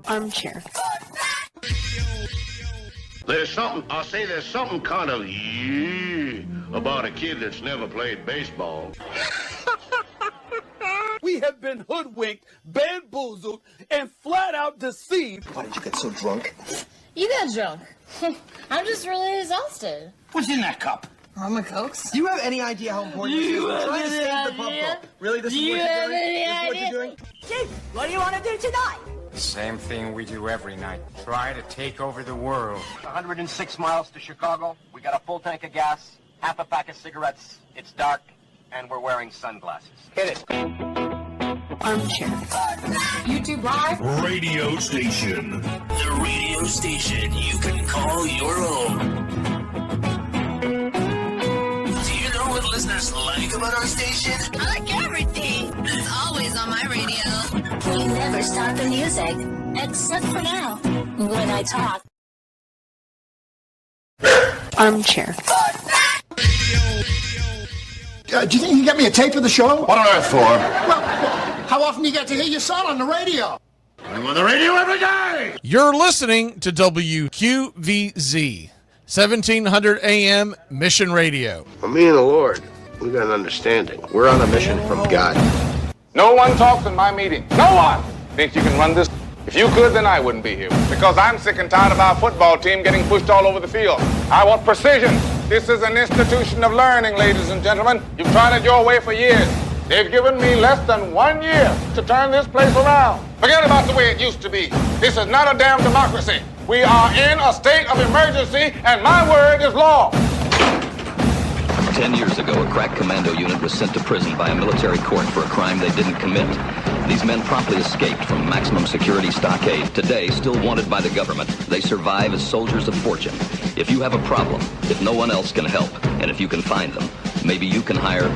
Armchair. There's something kind of about a kid that's never played baseball. We have been hoodwinked, bamboozled, and flat out deceived. Why did you get so drunk? You got drunk. I'm just really exhausted. What's in that cup? Armor Cokes. Do you have any idea how important this is? We're trying to save the pub. Really? This is what you're doing? This is what you're doing? Chief, what do you want to do tonight? Same thing we do every night. Try to take over the world. 106 miles to Chicago. We got a full tank of gas, half a pack of cigarettes. It's dark, and we're wearing sunglasses. Hit it. Armchair. YouTube Live. Radio station. The radio station you can call your own. Do you know what listeners like about our station? I like everything. It's always on my radio. We never stop the music, except for now, when I talk. Armchair. Do you think you can get me a tape of the show? What on earth for? Well, how often do you get to hear your son on the radio? I'm on the radio every day! You're listening to WQVZ, 1700 AM Mission Radio. For me and the Lord, we got an understanding. We're on a mission from God. No one talks in my meeting. No one thinks you can run this. If you could, then I wouldn't be here. Because I'm sick and tired of our football team getting pushed all over the field. I want precision. This is an institution of learning, ladies and gentlemen. You've tried it your way for years. They've given me less than 1 year to turn this place around. Forget about the way it used to be. This is not a damn democracy. We are in a state of emergency, and my word is law. 10 years ago, a crack commando unit was sent to prison by a military court for a crime they didn't commit. These men promptly escaped from maximum security stockade. Today, still wanted by the government, they survive as soldiers of fortune. If you have a problem, if no one else can help, and if you can find them, maybe you can hire...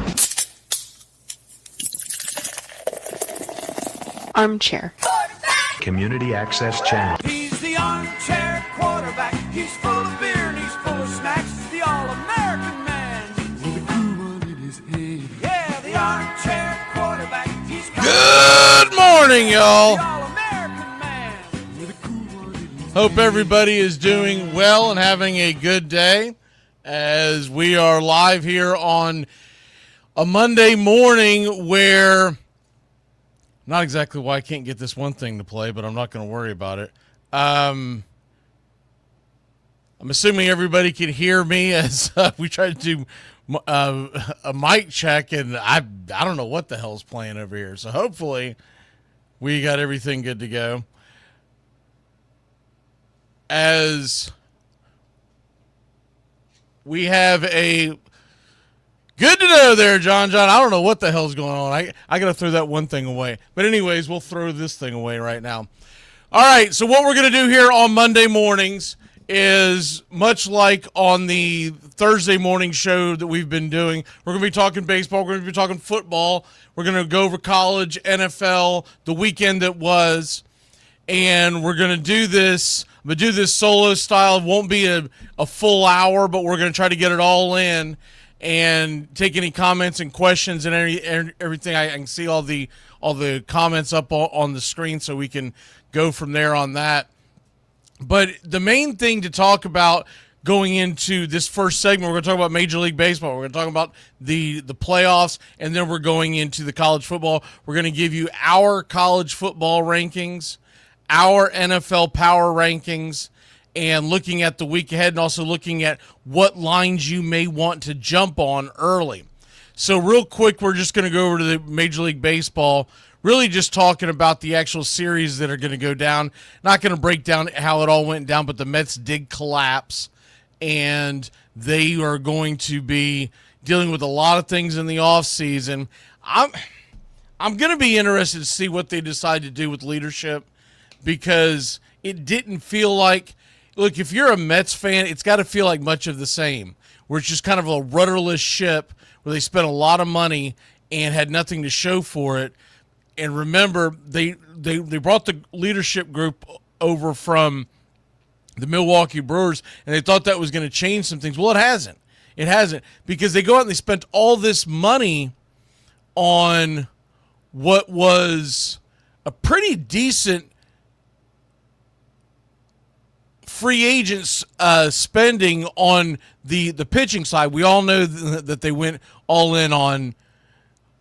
Armchair. Community Access Channel. He's the armchair quarterback. He's full of beer and he's full of snacks. The all-American man with a groove in his head. Yeah, the armchair quarterback. He's Good morning, y'all. the all-American man with a groove in his Hope everybody is doing well and having a good day as we are live here on a Monday morning where... Not exactly why I can't get this one thing to play, but I'm not going to worry about it. I'm assuming everybody can hear me as we try to do a mic check, and I don't know what the hell's playing over here. So hopefully we got everything good to go. As we have a... Good to know there, John. I don't know what the hell's going on. I got to throw that one thing away. But anyways, we'll throw this thing away right now. All right, so what we're going to do here on Monday mornings is much like on the Thursday morning show that we've been doing. We're going to be talking baseball. We're going to be talking football. We're going to go over college, NFL, the weekend that was. And we're going to do this. I'm going to do this solo style. It won't be a full hour, but we're going to try to get it all in and take any comments and questions and everything. I can see all the comments up on the screen, so we can go from there on that. But the main thing to talk about going into this first segment, we're going to talk about Major League Baseball. We're going to talk about the playoffs, and then we're going into the college football. We're going to give you our college football rankings, our NFL power rankings, and looking at the week ahead, and also looking at what lines you may want to jump on early. So real quick, we're just going to go over to the Major League Baseball, really just talking about the actual series that are going to go down. Not going to break down how it all went down, but the Mets did collapse, and they are going to be dealing with a lot of things in the offseason. I'm going to be interested to see what they decide to do with leadership, because it didn't feel like... Look, if you're a Mets fan, it's got to feel like much of the same, where it's just kind of a rudderless ship where they spent a lot of money and had nothing to show for it. And remember, they brought the leadership group over from the Milwaukee Brewers, and they thought that was going to change some things. Well, it hasn't. It hasn't, because they go out and they spent all this money on what was a pretty decent free agents spending on the pitching side. We all know that they went all in on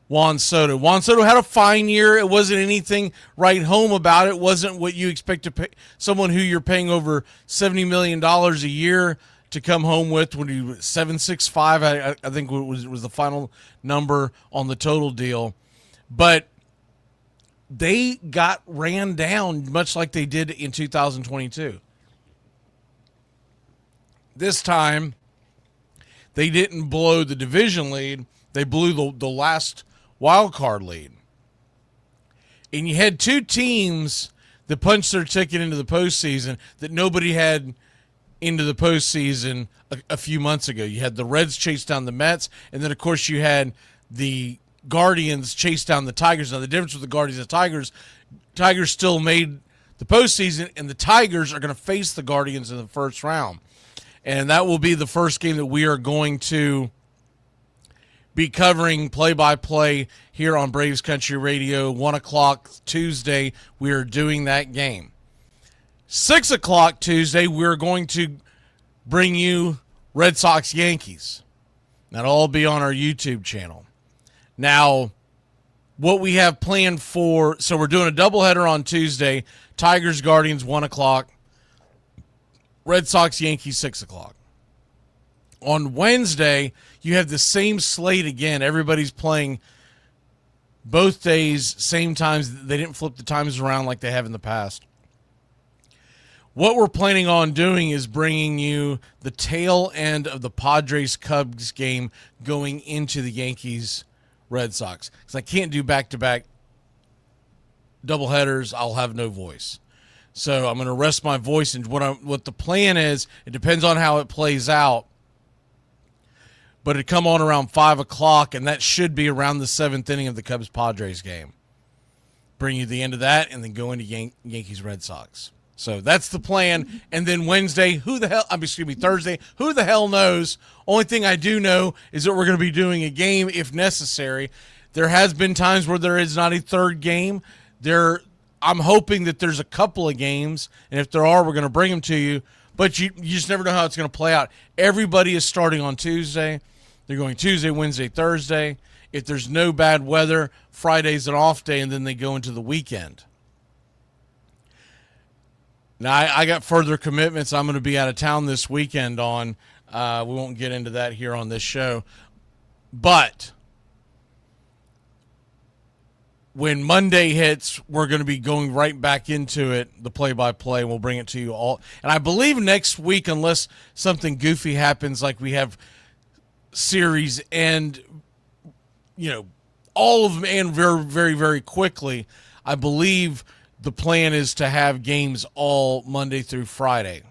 Juan Soto. Juan Soto had a fine year. It wasn't anything right home about it. It wasn't what you expect to pay someone who you're paying over $70 million a year to come home with when he was 765. I think was the final number on the total deal. But they got ran down much like they did in 2022. This time, they didn't blow the division lead. They blew the last wild card lead. And you had two teams that punched their ticket into the postseason that nobody had into the postseason a few months ago. You had the Reds chase down the Mets, and then, of course, you had the Guardians chase down the Tigers. Now, the difference with the Guardians and the Tigers still made the postseason, and the Tigers are going to face the Guardians in the first round. And that will be the first game that we are going to be covering play-by-play here on Braves Country Radio. 1 o'clock Tuesday, we are doing that game. 6 o'clock Tuesday, we're going to bring you Red Sox Yankees. That'll all be on our YouTube channel. Now, what we have planned for, so we're doing a doubleheader on Tuesday, Tigers, Guardians, 1 o'clock, Red Sox, Yankees, 6 o'clock. On Wednesday, you have the same slate again. Everybody's playing both days, same times. They didn't flip the times around like they have in the past. What we're planning on doing is bringing you the tail end of the Padres-Cubs game going into the Yankees-Red Sox. Because I can't do back-to-back doubleheaders. I'll have no voice. So I'm going to rest my voice. And what the plan is, it depends on how it plays out. But it'd come on around 5 o'clock, and that should be around the 7th inning of the Cubs-Padres game. Bring you the end of that, and then go into Yankees-Red Sox. So that's the plan. And then Thursday, who the hell knows? Only thing I do know is that we're going to be doing a game if necessary. There has been times where there is not a third game. I'm hoping that there's a couple of games, and if there are, we're going to bring them to you. But you just never know how it's going to play out. Everybody is starting on Tuesday. They're going Tuesday, Wednesday, Thursday. If there's no bad weather, Friday's an off day, and then they go into the weekend. Now, I got further commitments. I'm going to be out of town this weekend on. We won't get into that here on this show. But when Monday hits, we're going to be going right back into it, the play-by-play. We'll bring it to you all. And I believe next week, unless something goofy happens, like we have series and, all of them and very, very, very quickly, I believe the plan is to have games all Monday through Friday.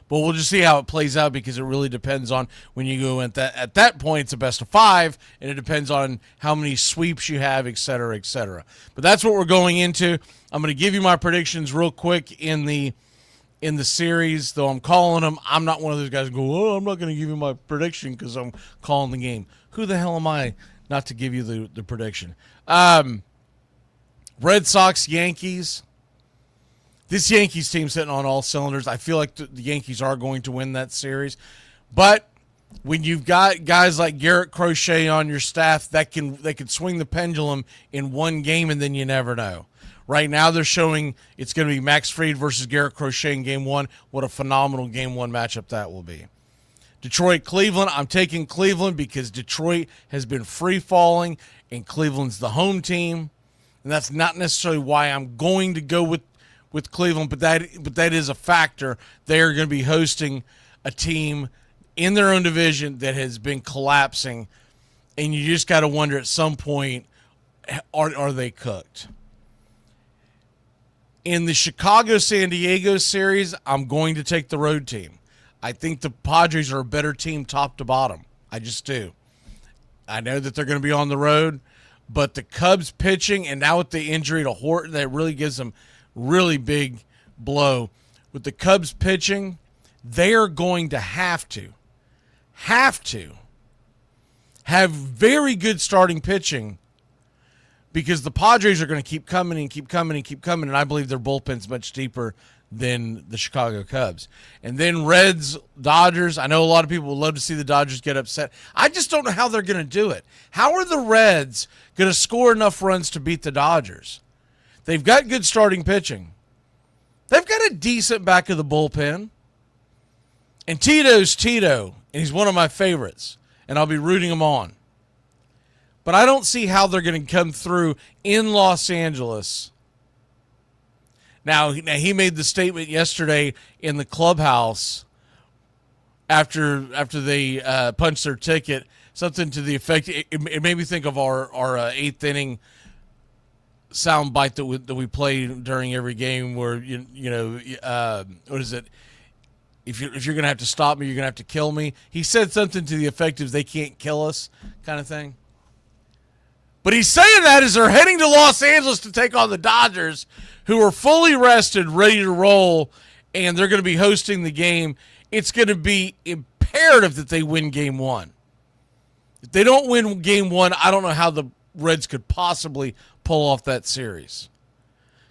But we'll just see how it plays out because it really depends on when you go at that point, it's a best of 5, and it depends on how many sweeps you have, et cetera, et cetera. But that's what we're going into. I'm going to give you my predictions real quick in the series, though I'm calling them. I'm not one of those guys who go, I'm not going to give you my prediction because I'm calling the game. Who the hell am I not to give you the prediction? Red Sox, Yankees. This Yankees team's hitting on all cylinders. I feel like the Yankees are going to win that series. But when you've got guys like Garrett Crochet on your staff, they can swing the pendulum in one game, and then you never know. Right now they're showing it's going to be Max Fried versus Garrett Crochet in Game 1. What a phenomenal Game 1 matchup that will be. Detroit, Cleveland. I'm taking Cleveland because Detroit has been free-falling, and Cleveland's the home team. And that's not necessarily why I'm going to go with Cleveland, but that is a factor. They are going to be hosting a team in their own division that has been collapsing, and you just got to wonder at some point, are they cooked? In the Chicago-San Diego series, I'm going to take the road team. I think the Padres are a better team top to bottom. I just do. I know that they're going to be on the road, but the Cubs pitching, and now with the injury to Horton, that really gives them really big blow. With the Cubs pitching, they are going to have to have very good starting pitching because the Padres are going to keep coming and keep coming and keep coming, and I believe their bullpen's much deeper than the Chicago Cubs. And then Reds, Dodgers. I know a lot of people would love to see the Dodgers get upset. I just don't know how they're going to do it. How are the Reds going to score enough runs to beat the Dodgers? They've got good starting pitching. They've got a decent back of the bullpen. And Tito's Tito, and he's one of my favorites, and I'll be rooting him on. But I don't see how they're going to come through in Los Angeles. Now, he made the statement yesterday in the clubhouse after they punched their ticket, something to the effect, it made me think of our eighth inning sound bite that we play during every game where, what is it? If you're going to have to stop me, you're going to have to kill me. He said something to the effect of they can't kill us kind of thing. But he's saying that as they're heading to Los Angeles to take on the Dodgers, who are fully rested, ready to roll, and they're going to be hosting the game. It's going to be imperative that they win Game 1. If they don't win Game 1, I don't know how the Reds could possibly pull off that series.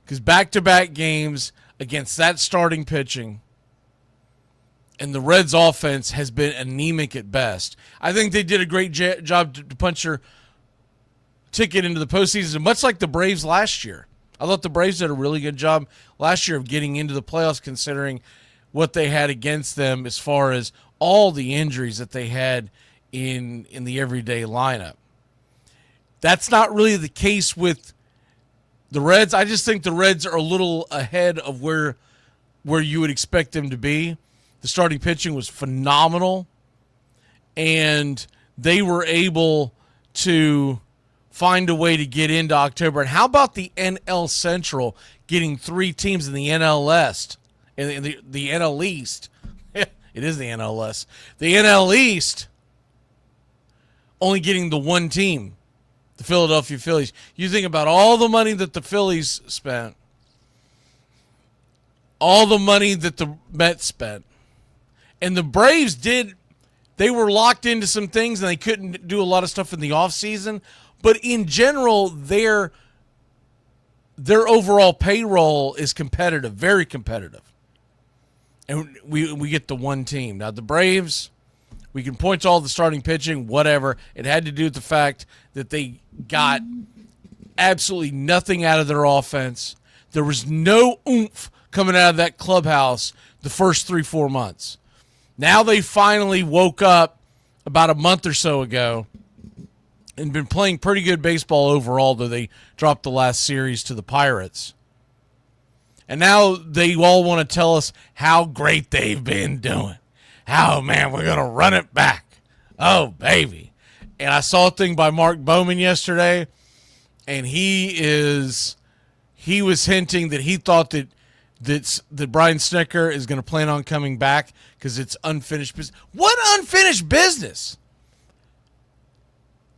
Because back-to-back games against that starting pitching, and the Reds' offense has been anemic at best. I think they did a great job to punch their ticket into the postseason, much like the Braves last year. I thought the Braves did a really good job last year of getting into the playoffs, considering what they had against them as far as all the injuries that they had in the everyday lineup. That's not really the case with the Reds. I just think the Reds are a little ahead of where you would expect them to be. The starting pitching was phenomenal, and they were able to find a way to get into October. And how about the NL Central getting 3 teams in the NL East? In the NL East. It is the NL East. The NL East only getting the 1 team, the Philadelphia Phillies. You think about all the money that the Phillies spent, all the money that the Mets spent. And the Braves they were locked into some things and they couldn't do a lot of stuff in the offseason. But in general, their overall payroll is competitive, very competitive. And we get the 1 team. Now, the Braves, we can point to all the starting pitching, whatever. It had to do with the fact that they got absolutely nothing out of their offense. There was no oomph coming out of that clubhouse the first 3-4 months. Now they finally woke up about a month or so ago and been playing pretty good baseball overall, though they dropped the last series to the Pirates. And now they all want to tell us how great they've been doing. How, man, we're going to run it back. Oh, baby. And I saw a thing by Mark Bowman yesterday, and he was hinting that he thought that Brian Snitker is going to plan on coming back because it's unfinished business. What unfinished business?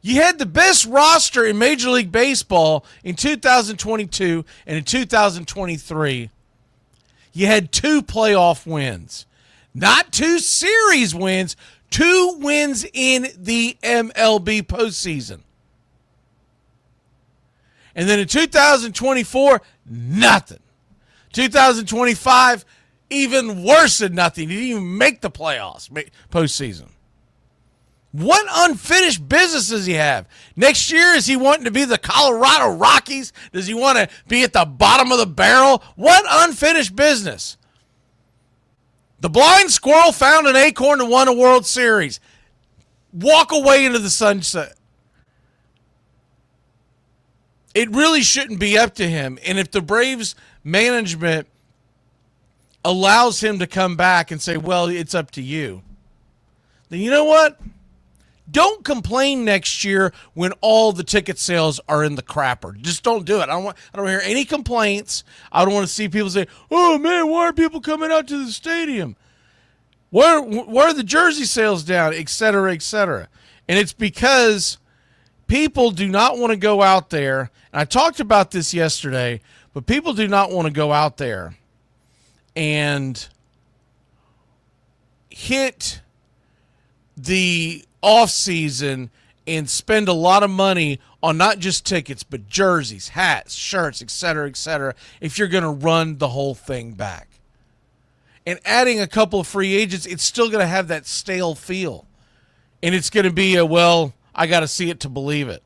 You had the best roster in Major League Baseball in 2022 and in 2023. You had 2 playoff wins. Not 2 series wins, 2 wins in the MLB postseason. And then in 2024, nothing. 2025, even worse than nothing. He didn't even make the playoffs, postseason. What unfinished business does he have? Next year, is he wanting to be the Colorado Rockies? Does he want to be at the bottom of the barrel? What unfinished business? The blind squirrel found an acorn and won a World Series. Walk away into the sunset. It really shouldn't be up to him. And if the Braves management allows him to come back and say, well, it's up to you, then you know what? Don't complain next year when all the ticket sales are in the crapper. Just don't do it. I don't hear any complaints. I don't want to see people say, oh, man, why are people coming out to the stadium? Why are the jersey sales down, et cetera, et cetera? And it's because people do not want to go out there. And I talked about this yesterday, but people do not want to go out there and hit the off season and spend a lot of money on not just tickets, but jerseys, hats, shirts, et cetera, if you're going to run the whole thing back. and adding a couple of free agents, it's still going to have that stale feel. And it's going to be I got to see it to believe it.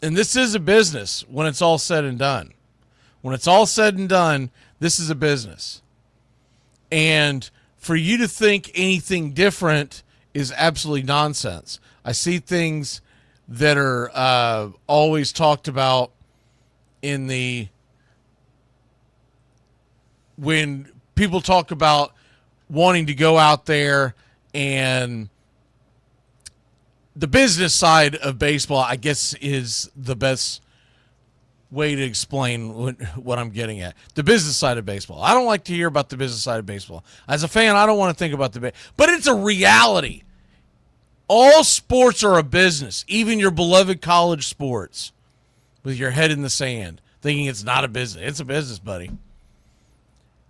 And this is a business when it's all said and done. When it's all said and done, this is a business. And for you to think anything different is absolutely nonsense. I see things that are always talked about when people talk about wanting to go out there, and the business side of baseball, I guess, is the best way to explain what I'm getting at. The business side of baseball. I don't like to hear about the business side of baseball. As a fan, I don't want to think about but it's a reality. All sports are a business, even your beloved college sports, with your head in the sand, thinking it's not a business. It's a business, buddy.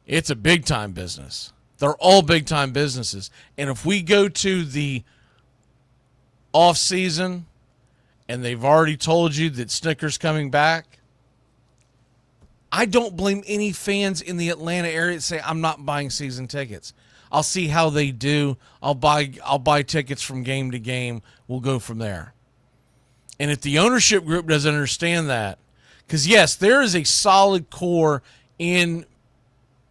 It's a big-time business. They're all big-time businesses. And if we go to the off-season and they've already told you that Snicker's coming back, I don't blame any fans in the Atlanta area that say, I'm not buying season tickets. I'll see how they do. I'll buy tickets from game to game. We'll go from there. And if the ownership group doesn't understand that, because yes, there is a solid core in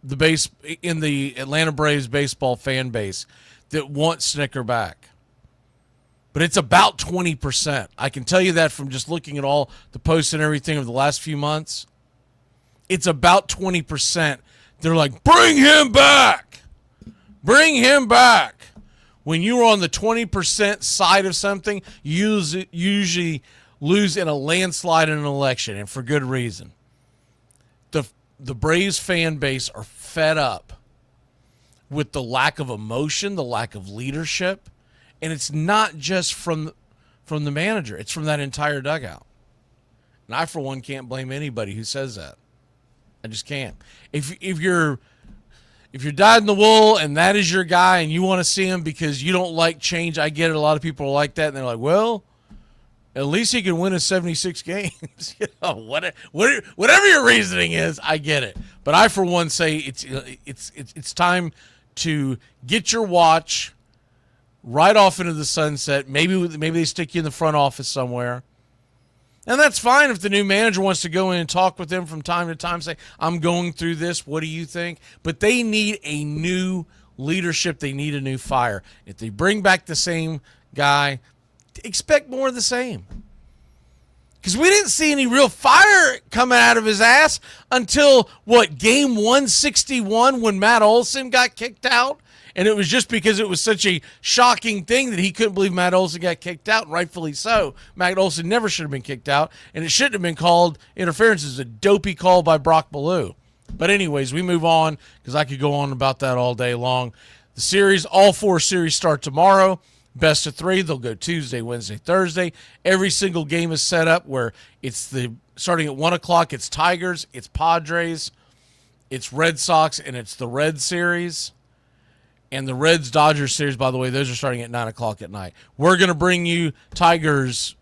the Atlanta Braves baseball fan base that wants Snicker back. But it's about 20%. I can tell you that from just looking at all the posts and everything of the last few months. It's about 20%. They're like, bring him back. Bring him back. When you're on the 20% side of something, you usually lose in a landslide in an election, and for good reason. The Braves fan base are fed up with the lack of emotion, the lack of leadership, and it's not just from the manager. It's from that entire dugout. And I, for one, can't blame anybody who says that. I just can't. If you're dyed in the wool and that is your guy and you want to see him because you don't like change, I get it. A lot of people are like that, and they're like, well, at least he can win his 76 games. Whatever your reasoning is, I get it. But I, for one, say it's time to get your watch right off into the sunset. Maybe they stick you in the front office somewhere. And that's fine if the new manager wants to go in and talk with them from time to time, say, I'm going through this. What do you think? But they need a new leadership. They need a new fire. If they bring back the same guy, expect more of the same. Because we didn't see any real fire coming out of his ass until, game 161 when Matt Olson got kicked out. And it was just because it was such a shocking thing that he couldn't believe Matt Olson got kicked out, and rightfully so. Matt Olson never should have been kicked out, and it shouldn't have been called interference. It was a dopey call by Brock Ballou. But anyways, we move on because I could go on about that all day long. The series, all 4 series start tomorrow. Best of 3. They'll go Tuesday, Wednesday, Thursday. Every single game is set up where it's starting at 1 o'clock, it's Tigers, it's Padres, it's Red Sox, and it's the Red Series. And the Reds-Dodgers series, by the way, those are starting at 9 o'clock at night. We're going to bring you Tigers,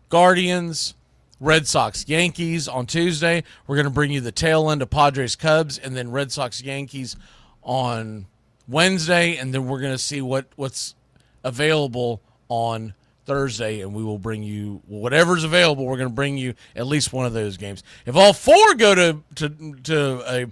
Guardians, Red Sox, Yankees on Tuesday. We're going to bring you the tail end of Padres, Cubs, and then Red Sox, Yankees on Wednesday. And then we're going to see what's available on Thursday, and we will bring you whatever's available. We're going to bring you at least one of those games. If all 4 go to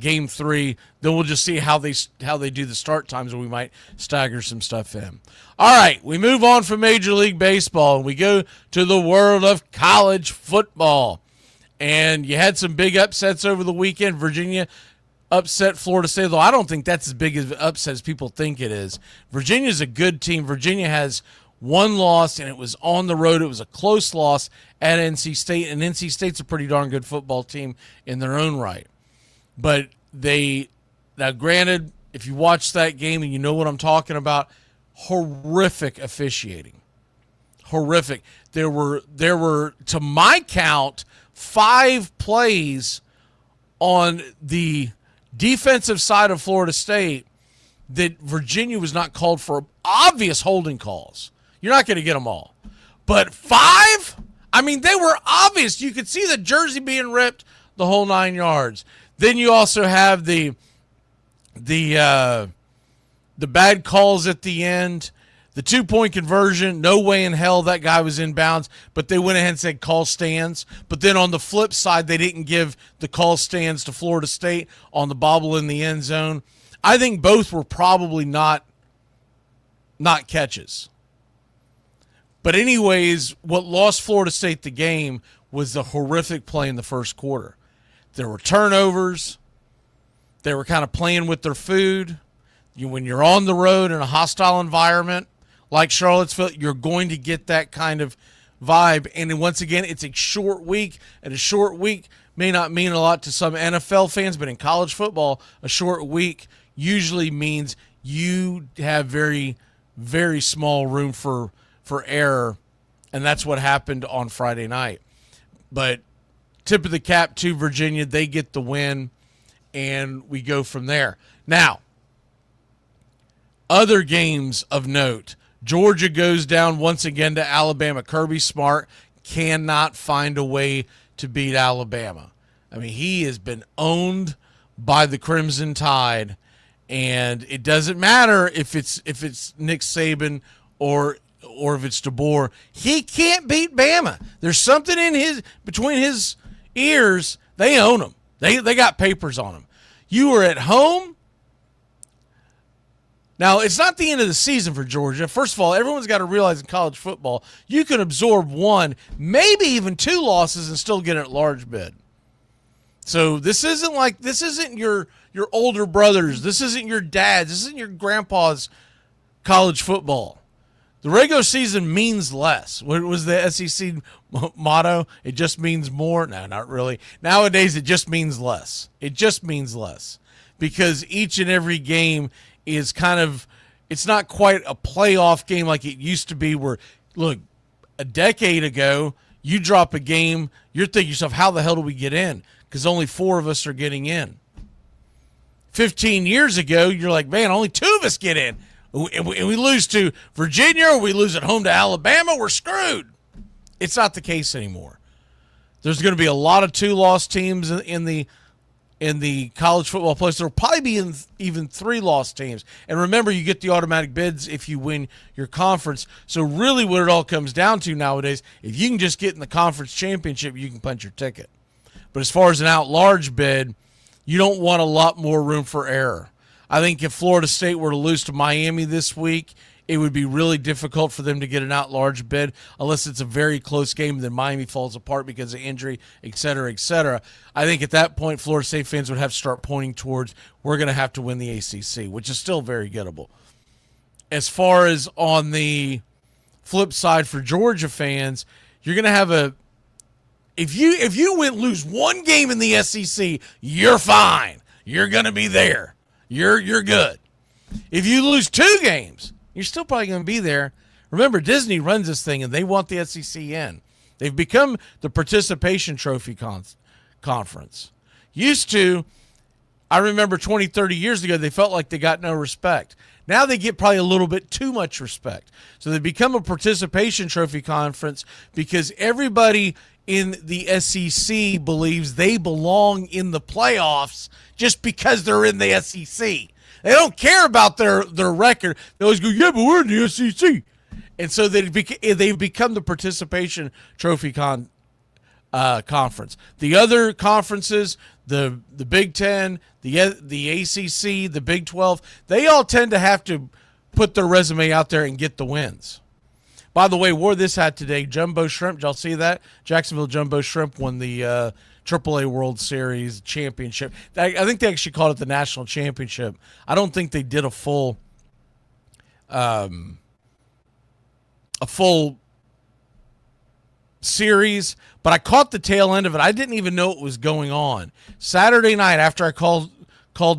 game 3, then we'll just see how they do the start times, and we might stagger some stuff in. All right, we move on from Major League Baseball, and we go to the world of college football. And you had some big upsets over the weekend. Virginia upset Florida State, though I don't think that's as big of an upset as people think it is. Virginia's a good team. Virginia has 1 loss, and it was on the road. It was a close loss at NC State, and NC State's a pretty darn good football team in their own right. But now granted, if you watch that game and you know what I'm talking about, horrific officiating. Horrific. There were, to my count, 5 plays on the defensive side of Florida State that Virginia was not called for obvious holding calls. You're not going to get them all. But 5? I mean, they were obvious. You could see the jersey being ripped, the whole 9 yards. Then you also have the bad calls at the end, the 2-point conversion. No way in hell that guy was in bounds, but they went ahead and said call stands. But then on the flip side, they didn't give the call stands to Florida State on the bobble in the end zone. I think both were probably not catches. But anyways, what lost Florida State the game was the horrific play in the first quarter. There were turnovers. They were kind of playing with their food. When you're on the road in a hostile environment like Charlottesville, you're going to get that kind of vibe. And then once again, it's a short week, and a short week may not mean a lot to some NFL fans, but in college football, a short week usually means you have very, very small room for error, and that's what happened on Friday night. But tip of the cap to Virginia. They get the win, and we go from there. Now, other games of note. Georgia goes down once again to Alabama. Kirby Smart cannot find a way to beat Alabama. I mean, he has been owned by the Crimson Tide, and it doesn't matter if it's Nick Saban or if it's DeBoer. He can't beat Bama. There's something between his ears. They own him. They got papers on him. You were at home. Now, it's not the end of the season for Georgia. First of all, everyone's got to realize in college football, you can absorb one, maybe even two losses and still get an at-large bid. So this isn't your older brothers. This isn't your dad's. This isn't your grandpa's college football. The regular season means less. What was the SEC motto? It just means more? No, not really. Nowadays, it just means less. It just means less because each and every game is kind of, it's not quite a playoff game like it used to be where, look, a decade ago, you drop a game, you're thinking to yourself, how the hell do we get in? Because only 4 of us are getting in. 15 years ago, you're like, man, only 2 of us get in. And we lose to Virginia or we lose at home to Alabama, we're screwed. It's not the case anymore. There's going to be a lot of 2-loss teams in the college football playoffs. There will probably be even 3-loss teams. And remember, you get the automatic bids if you win your conference. So really what it all comes down to nowadays, if you can just get in the conference championship, you can punch your ticket. But as far as an out-large bid, you don't want a lot more room for error. I think if Florida State were to lose to Miami this week, it would be really difficult for them to get an out-large bid unless it's a very close game and then Miami falls apart because of injury, et cetera, et cetera. I think at that point, Florida State fans would have to start pointing towards we're going to have to win the ACC, which is still very gettable. As far as on the flip side for Georgia fans, you're going to have if you lose one game in the SEC, you're fine. You're going to be there. You're good. If you lose 2 games, you're still probably going to be there. Remember, Disney runs this thing, and they want the SEC in. They've become the participation trophy conference. Used to, I remember 20, 30 years ago, they felt like they got no respect. Now they get probably a little bit too much respect. So they become a participation trophy conference because everybody in the SEC believes they belong in the playoffs just because they're in the SEC. They don't care about their record. They always go, yeah, but we're in the SEC. And so they've become the participation trophy conference. The other conferences, the Big Ten, the ACC, the Big 12, they all tend to have to put their resume out there and get the wins. By the way, wore this hat today, Jumbo Shrimp. Did y'all see that? Jacksonville Jumbo Shrimp won the AAA World Series championship. I think they actually called it the National Championship. I don't think they did a full series, but I caught the tail end of it. I didn't even know what was going on. Saturday night after I called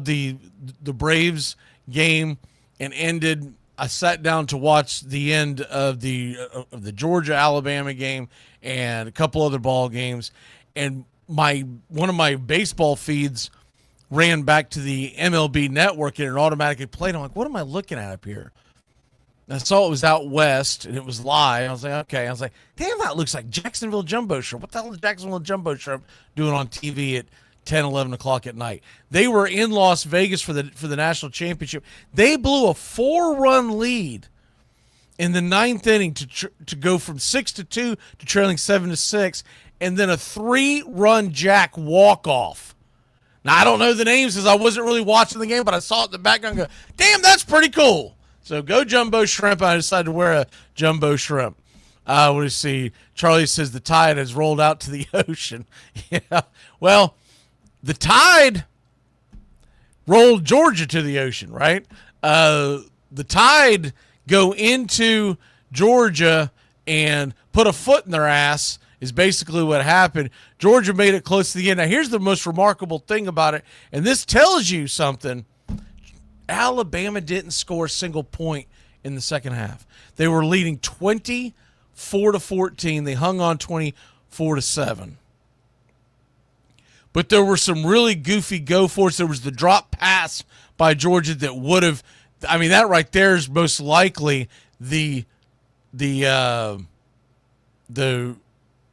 the Braves game and ended, I sat down to watch the end of the Georgia-Alabama game and a couple other ball games, and one of my baseball feeds ran back to the MLB network and it automatically played. I'm like, what am I looking at up here? And I saw it was out west and it was live. I was like, okay. I was like, damn, that looks like Jacksonville Jumbo Shrimp. What the hell is Jacksonville Jumbo Shrimp doing on TV at 10, 11 o'clock at night. They were in Las Vegas for the national championship. They blew a 4-run lead in the 9th inning to go from 6-2 to trailing 7-6, and then a 3-run jack walk-off. Now, I don't know the names because I wasn't really watching the game, but I saw it in the background and go, damn, that's pretty cool. So go Jumbo Shrimp. I decided to wear a Jumbo Shrimp. What do you see? Charlie says the tide has rolled out to the ocean. Yeah. Well, the tide rolled Georgia to the ocean, right? The tide go into Georgia and put a foot in their ass is basically what happened. Georgia made it close to the end. Now, here's the most remarkable thing about it, and this tells you something. Alabama didn't score a single point in the second half. They were leading 24-14. They hung on 24-7. But there were some really goofy go-forts. There was the drop pass by Georgia that would have, I mean, that right there is most likely the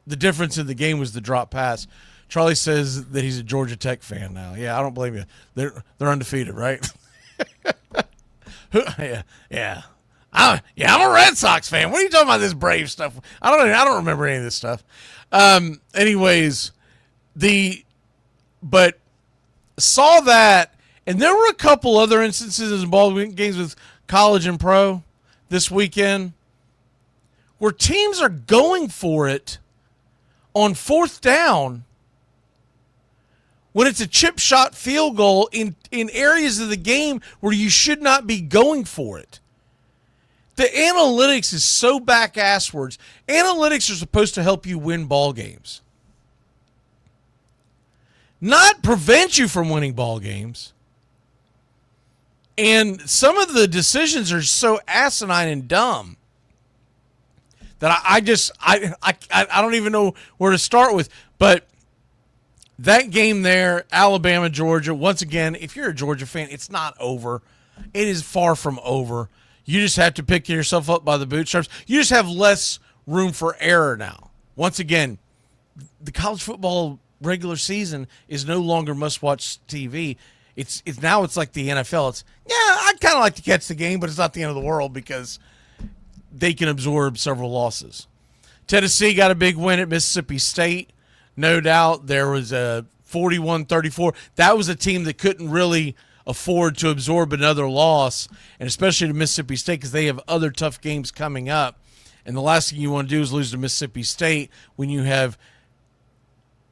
difference in the game was the drop pass. Charlie says that he's a Georgia Tech fan now. Yeah, I don't blame you. They're undefeated, right? Yeah. I'm a Red Sox fan. What are you talking about, this Brave stuff? I don't remember any of this stuff. Anyways, but saw that, and there were a couple other instances involved games with college and pro this weekend where teams are going for it on 4th down when it's a chip shot field goal in areas of the game where you should not be going for it. The analytics is so back-asswards. Analytics are supposed to help you win ball games, not prevent you from winning ball games. And some of the decisions are so asinine and dumb that I don't even know where to start with. But that game there, Alabama, Georgia, once again, if you're a Georgia fan, it's not over. It is far from over. You just have to pick yourself up by the bootstraps. You just have less room for error now. Once again, the college football regular season is no longer must-watch TV. It's now it's like the NFL. It's, yeah, I'd kind of like to catch the game, but it's not the end of the world because they can absorb several losses. Tennessee got a big win at Mississippi State. No doubt there was a 41-34. That was a team that couldn't really afford to absorb another loss, and especially to Mississippi State because they have other tough games coming up. And the last thing you want to do is lose to Mississippi State when you have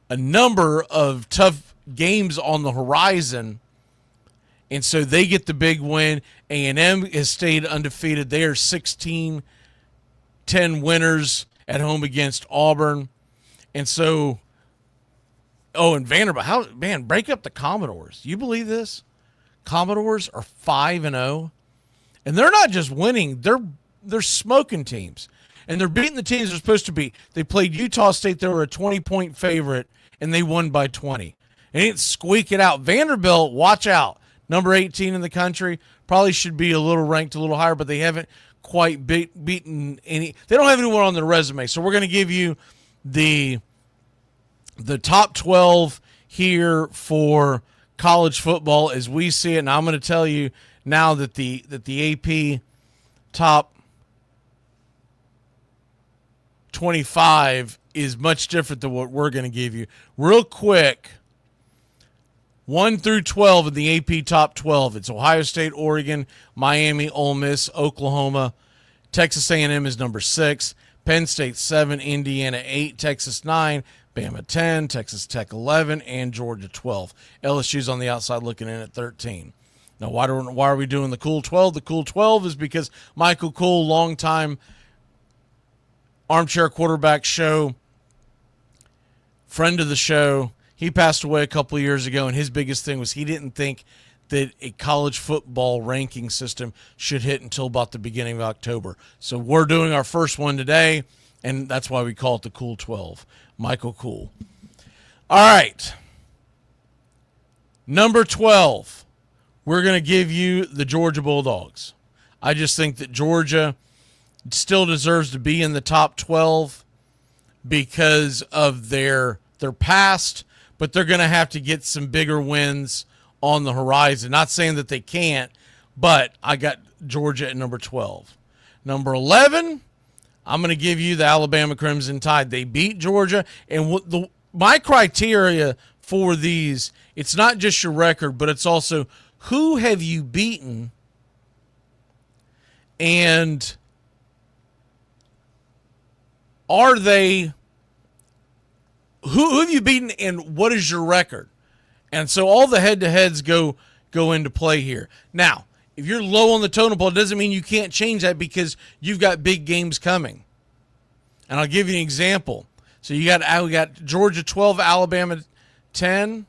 a number of tough games on the horizon. And so they get the big win. A&M has stayed undefeated. They are 16-10 winners at home against Auburn. And so, and Vanderbilt, break up the Commodores. You believe this? Commodores are 5-0, and they're not just winning; they're smoking teams, and they're beating the teams they're supposed to beat. They played Utah State; they were a 20-point favorite, and they won by 20. They didn't squeak it out. Vanderbilt, watch out, number 18 in the country, probably should be a little ranked a little higher, but they haven't quite beaten any. They don't have anyone on their resume, so we're going to give you the top 12 here for college football as we see it, and I'm going to tell you now that the AP top 25 is much different than what we're going to give you. Real quick, 1 through 12 in the AP top 12. It's Ohio State, Oregon, Miami, Ole Miss, Oklahoma. Texas A&M is number 6. Penn State 7, Indiana 8, Texas 9, Bama 10, Texas Tech 11, and Georgia 12. LSU's on the outside looking in at 13. Now, why are we doing the Cool 12? The Cool 12 is because Michael Cool, longtime Armchair Quarterback Show, friend of the show, he passed away a couple of years ago, and his biggest thing was he didn't think that a college football ranking system should hit until about the beginning of October. So we're doing our first one today, and that's why we call it the Cool 12. Michael Cool. All right. Number 12, we're going to give you the Georgia Bulldogs. I just think that Georgia still deserves to be in the top 12 because of their past, but they're going to have to get some bigger wins on the horizon. Not saying that they can't, but I got Georgia at number 12. Number 11, I'm going to give you the Alabama Crimson Tide. They beat Georgia, and my criteria for these, it's not just your record, but it's also who have you beaten, and are they who have you beaten, and what is your record? And so all the head-to-heads go into play here. Now, if you're low on the totem pole, it doesn't mean you can't change that because you've got big games coming. And I'll give you an example. So we got Georgia 12, Alabama 10.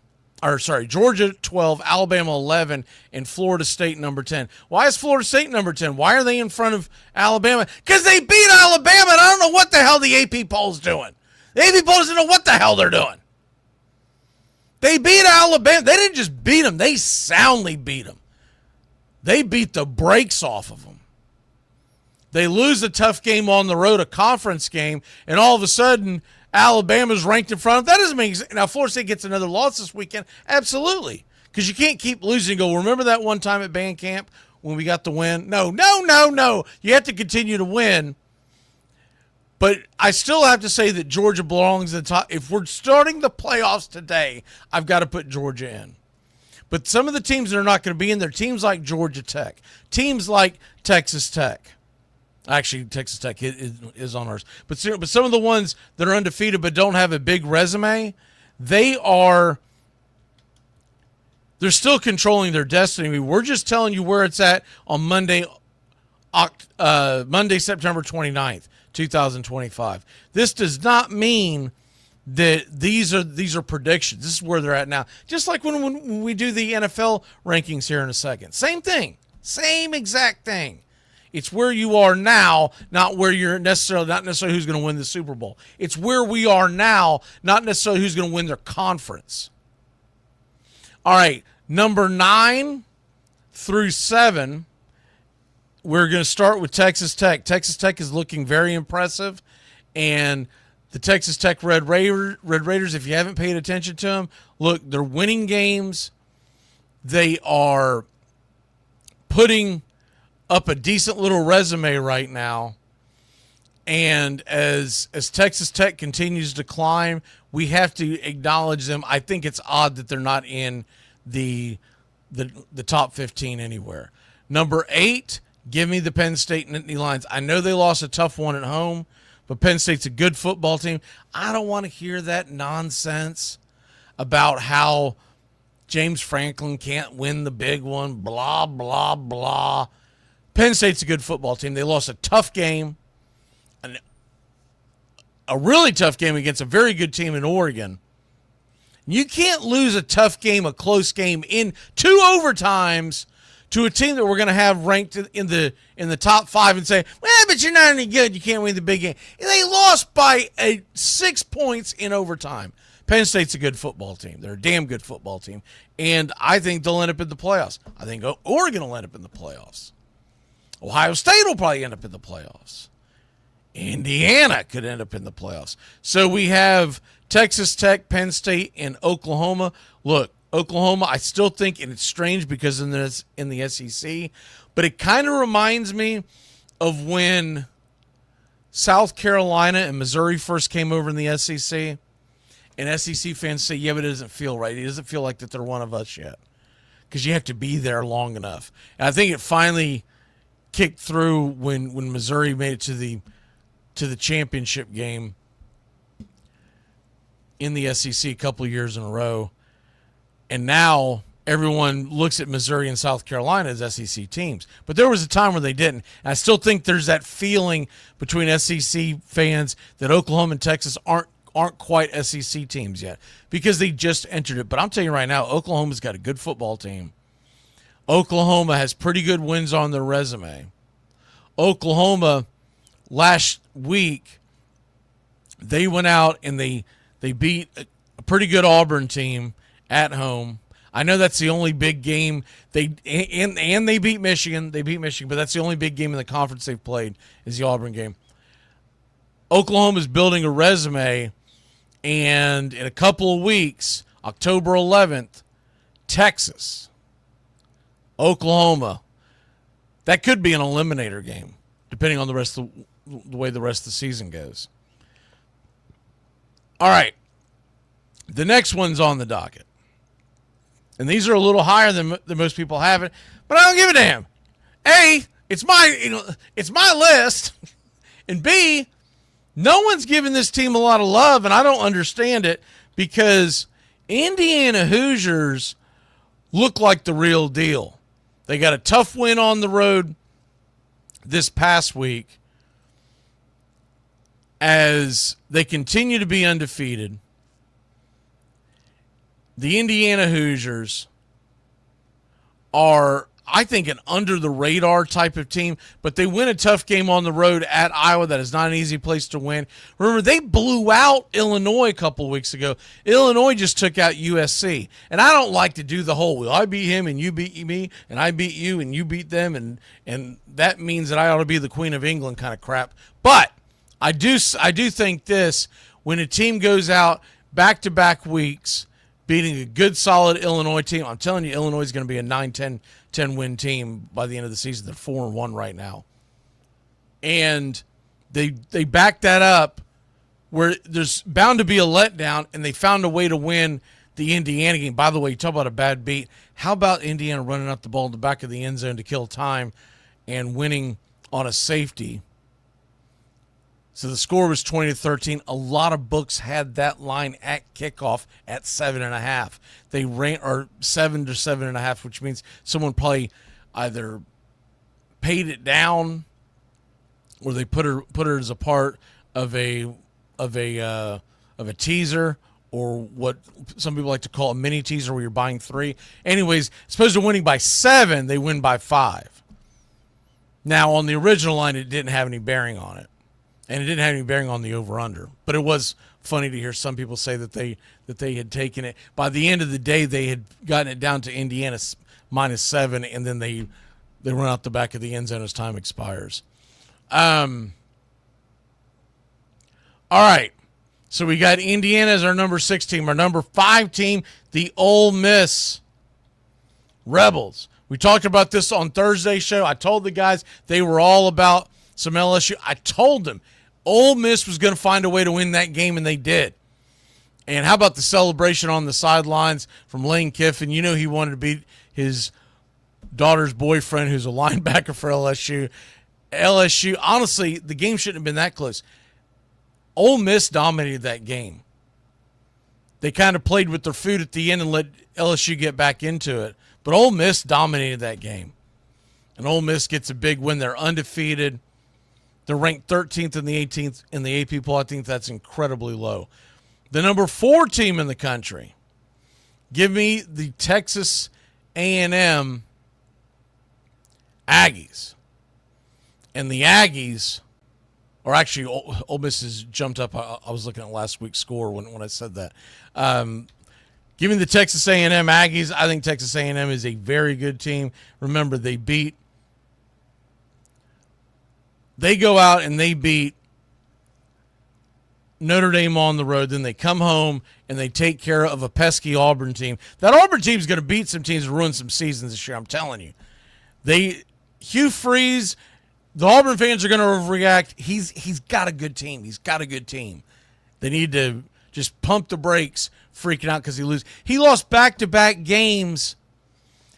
Georgia 12, Alabama 11, and Florida State number 10. Why is Florida State number 10? Why are they in front of Alabama? Because they beat Alabama, and I don't know what the hell the AP poll's doing. The AP poll doesn't know what the hell they're doing. They beat Alabama. They didn't just beat them. They soundly beat them. They beat the brakes off of them. They lose a tough game on the road, a conference game, and all of a sudden Alabama's ranked in front of them. That doesn't mean now Florida State gets another loss this weekend. Absolutely. Because you can't keep losing and go, remember that one time at band camp when we got the win? No. You have to continue to win. But I still have to say that Georgia belongs in the top. If we're starting the playoffs today, I've got to put Georgia in. But some of the teams that are not going to be in there, teams like Georgia Tech, teams like Texas Tech. Actually, Texas Tech is on ours. But some of the ones that are undefeated but don't have a big resume, they're still controlling their destiny. We're just telling you where it's at on Monday, September 29th, 2025. This does not mean that these are predictions. This is where they're at now. Just like when we do the NFL rankings here in a second. Same thing. Same exact thing. It's where you are now, not where you're not necessarily who's going to win the Super Bowl. It's where we are now, not necessarily who's going to win their conference. All right, number 9 through 7, we're going to start with Texas Tech. Texas Tech is looking very impressive, and the Texas Tech Red Raiders, if you haven't paid attention to them, look, they're winning games. They are putting up a decent little resume right now. And as Texas Tech continues to climb, we have to acknowledge them. I think it's odd that they're not in the top 15 anywhere. Number 8, give me the Penn State Nittany Lions. I know they lost a tough one at home, but Penn State's a good football team. I don't want to hear that nonsense about how James Franklin can't win the big one, blah, blah, blah. Penn State's a good football team. They lost a tough game, a really tough game against a very good team in Oregon. You can't lose a tough game, a close game in 2 overtimes to a team that we're going to have ranked in the top 5 and say, well, but you're not any good. You can't win the big game. They lost by 6 points in overtime. Penn State's a good football team. They're a damn good football team. And I think they'll end up in the playoffs. I think Oregon will end up in the playoffs. Ohio State will probably end up in the playoffs. Indiana could end up in the playoffs. So we have Texas Tech, Penn State, and Oklahoma. Look, Oklahoma, I still think, and it's strange because in the SEC, but it kind of reminds me of when South Carolina and Missouri first came over in the SEC, and SEC fans say, yeah, but it doesn't feel right. It doesn't feel like that they're one of us yet because you have to be there long enough. And I think it finally kicked through when Missouri made it to the championship game in the SEC a couple of years in a row. And now everyone looks at Missouri and South Carolina as SEC teams. But there was a time where they didn't. And I still think there's that feeling between SEC fans that Oklahoma and Texas aren't quite SEC teams yet because they just entered it. But I'm telling you right now, Oklahoma's got a good football team. Oklahoma has pretty good wins on their resume. Oklahoma last week, they went out and they beat a pretty good Auburn team at home. I know that's the only big game they beat Michigan. They beat Michigan, but that's the only big game in the conference they've played is the Auburn game. Oklahoma's building a resume, and in a couple of weeks, October 11th, Texas, Oklahoma. That could be an eliminator game, depending on the way the rest of the season goes. All right. The next one's on the docket. And these are a little higher than most people have it, but I don't give a damn. A, it's my list. And B, no one's giving this team a lot of love, and I don't understand it because Indiana Hoosiers look like the real deal. They got a tough win on the road this past week as they continue to be undefeated. The Indiana Hoosiers are, I think, an under-the-radar type of team, but they win a tough game on the road at Iowa. That is not an easy place to win. Remember, they blew out Illinois a couple of weeks ago. Illinois just took out USC, and I don't like to do the whole, well, I beat him and you beat me, and I beat you and you beat them, and that means that I ought to be the Queen of England kind of crap. But I do think this, when a team goes out back-to-back weeks beating a good, solid Illinois team, I'm telling you, Illinois is going to be a 9-10 10-win team by the end of the season. They're 4-1 right now. And they back that up where there's bound to be a letdown, and they found a way to win the Indiana game. By the way, you talk about a bad beat. How about Indiana running out the ball in the back of the end zone to kill time and winning on a safety? So the score was 20-13. A lot of books had that line at kickoff at 7.5. They ran, or 7 to 7.5, which means someone probably either paid it down or they put her as a part of a teaser, or what some people like to call a mini teaser where you're buying 3. Anyways, as opposed to winning by 7, they win by 5. Now on the original line, it didn't have any bearing on it. And it didn't have any bearing on the over-under. But it was funny to hear some people say that they had taken it. By the end of the day, they had gotten it down to Indiana -7, and then they run out the back of the end zone as time expires. All right. So we got Indiana as our number 6 team. Our number 5 team, the Ole Miss Rebels. We talked about this on Thursday's show. I told the guys they were all about some LSU. I told them Ole Miss was going to find a way to win that game, and they did. And how about the celebration on the sidelines from Lane Kiffin? You know he wanted to beat his daughter's boyfriend, who's a linebacker for LSU. LSU, honestly, the game shouldn't have been that close. Ole Miss dominated that game. They kind of played with their food at the end and let LSU get back into it. But Ole Miss dominated that game. And Ole Miss gets a big win. They're undefeated. They're ranked 13th in the 18th in the AP poll. I think that's incredibly low. The number 4 team in the country. Give me the Texas A&M Aggies. And the Aggies, or actually Ole Miss has jumped up. I was looking at last week's score when I said that. Give me the Texas A&M Aggies. I think Texas A&M is a very good team. Remember, they go out and they beat Notre Dame on the road. Then they come home and they take care of a pesky Auburn team. That Auburn team is going to beat some teams and ruin some seasons this year, I'm telling you. Hugh Freeze, the Auburn fans are going to overreact. He's got a good team. He's got a good team. They need to just pump the brakes, freaking out because he loses. He lost back-to-back games,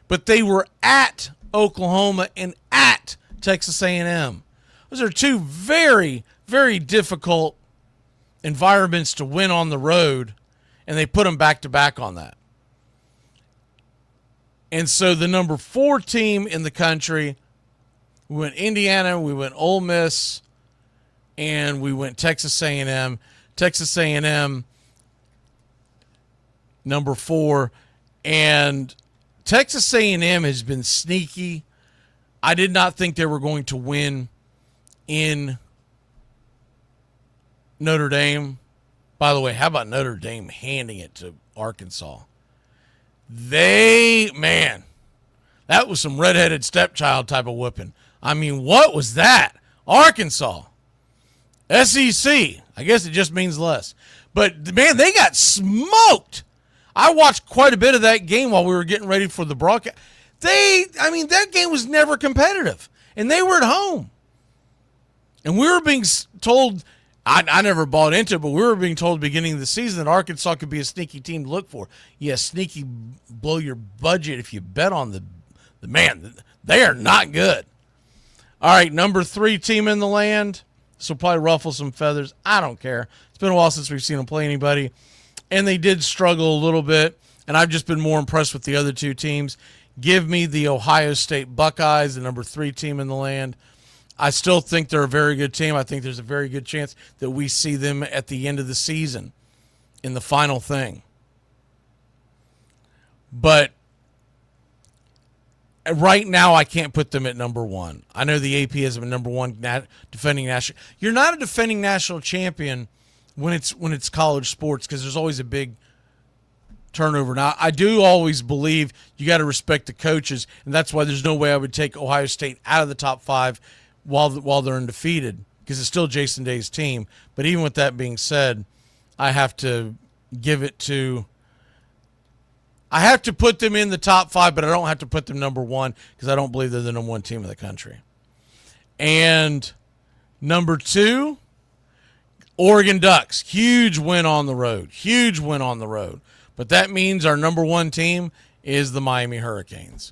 but they were at Oklahoma and at Texas A&M. Those are 2 very, very difficult environments to win on the road, and they put them back-to-back on that. And so the number 4 team in the country, we went Indiana, we went Ole Miss, and we went Texas A&M. Texas A&M, number 4. And Texas A&M has been sneaky. I did not think they were going to win in Notre Dame. By the way, how about Notre Dame handing it to Arkansas? That was some redheaded stepchild type of whooping. I mean, what was that? Arkansas. SEC. I guess it just means less. But, man, they got smoked. I watched quite a bit of that game while we were getting ready for the broadcast. That game was never competitive, and they were at home. And we were being told, I never bought into it, but we were being told at the beginning of the season that Arkansas could be a sneaky team to look for. Yes, sneaky blow your budget if you bet on the man. They are not good. All right, number 3 team in the land. This will probably ruffle some feathers. I don't care. It's been a while since we've seen them play anybody. And they did struggle a little bit, and I've just been more impressed with the other 2 teams. Give me the Ohio State Buckeyes, the number 3 team in the land. I still think they're a very good team. I think there's a very good chance that we see them at the end of the season in the final thing. But right now, I can't put them at number 1. I know the AP has them at number 1 defending national. You're not a defending national champion when it's college sports because there's always a big turnover. Now, I do always believe you got to respect the coaches, and that's why there's no way I would take Ohio State out of the top 5 while they're undefeated because it's still Jason Day's team. But even with that being said, I have to put them in the top 5, but I don't have to put them number 1 because I don't believe they're the number 1 team in the country. And number 2, Oregon Ducks. Huge win on the road. Huge win on the road. But that means our number 1 team is the Miami Hurricanes.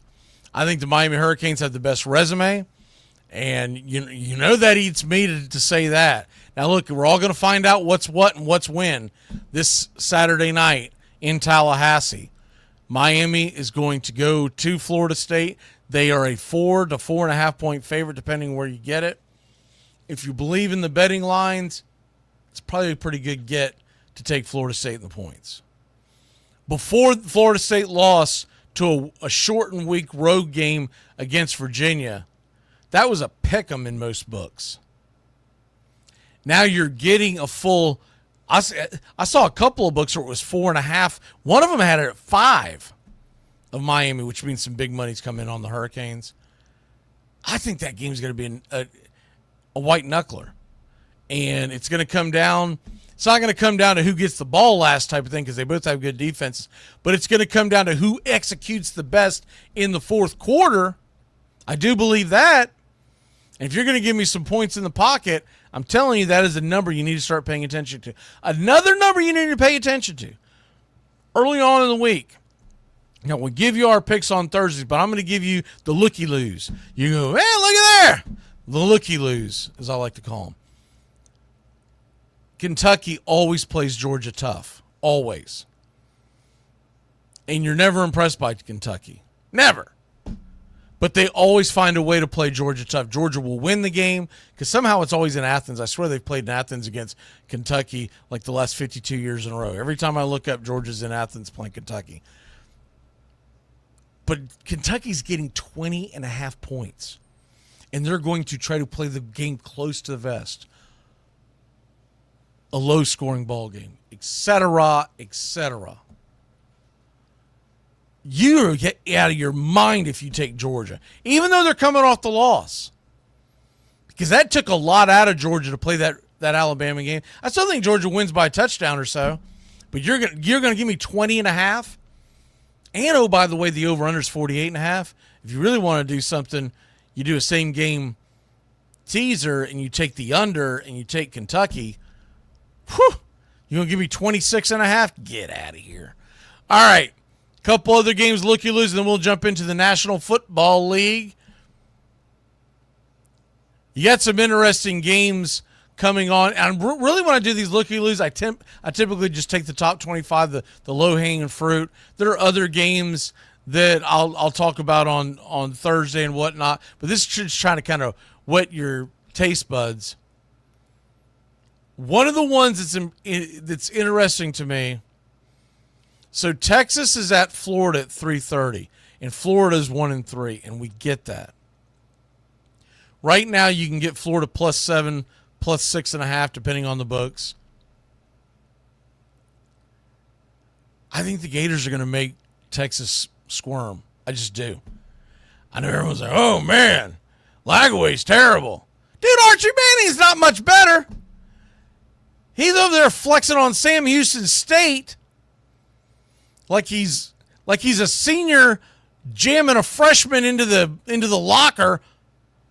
I think the Miami Hurricanes have the best resume, and you know that eats me to say that. Now, look, we're all going to find out what's what and what's when this Saturday night in Tallahassee. Miami is going to go to Florida State. They are a 4 to 4.5 point favorite, depending where you get it. If you believe in the betting lines, it's probably a pretty good get to take Florida State in the points. Before Florida State lost to a shortened week road game against Virginia, that was a pick 'em in most books. Now you're getting a full. I saw a couple of books where it was 4.5. One of them had it at 5 of Miami, which means some big money's coming in on the Hurricanes. I think that game's going to be a white knuckler, and it's going to come down. It's not going to come down to who gets the ball last type of thing because they both have good defenses, but it's going to come down to who executes the best in the fourth quarter. I do believe that. And if you're going to give me some points in the pocket, I'm telling you that is a number you need to start paying attention to. Another number you need to pay attention to early on in the week. Now, we'll give you our picks on Thursdays, but I'm going to give you the looky-loos. You go, hey, look at there. The looky-loos, as I like to call them. Kentucky always plays Georgia tough. Always. And you're never impressed by Kentucky. Never. But they always find a way to play Georgia tough. Georgia will win the game because somehow it's always in Athens. I swear they've played in Athens against Kentucky like the last 52 years in a row. Every time I look up, Georgia's in Athens playing Kentucky. But Kentucky's getting 20.5 points. And they're going to try to play the game close to the vest. A low-scoring ball game, etc., etc. You're get out of your mind if you take Georgia, even though they're coming off the loss, because that took a lot out of Georgia to play that Alabama game. I still think Georgia wins by a touchdown or so, but you're gonna give me 20.5. And oh, by the way, the over/under is 48.5. If you really want to do something, you do a same game teaser and you take the under and you take Kentucky. Whew, you're going to give me 26.5? Get out of here. All right. Couple other games, looky-loos, and then we'll jump into the National Football League. You got some interesting games coming on. And really when I do these looky-loos, I typically just take the top 25, the low-hanging fruit. There are other games that I'll talk about on Thursday and whatnot. But this is just trying to kind of whet your taste buds. One of the ones that's interesting to me, so Texas is at Florida at 3:30, and Florida's 1-3, and we get that. Right now, you can get Florida +7, +6.5, depending on the books. I think the Gators are going to make Texas squirm. I just do. I know everyone's like, oh, man, Lagway's terrible. Dude, Archie Manning's not much better. He's over there flexing on Sam Houston State. like he's a senior jamming a freshman into the locker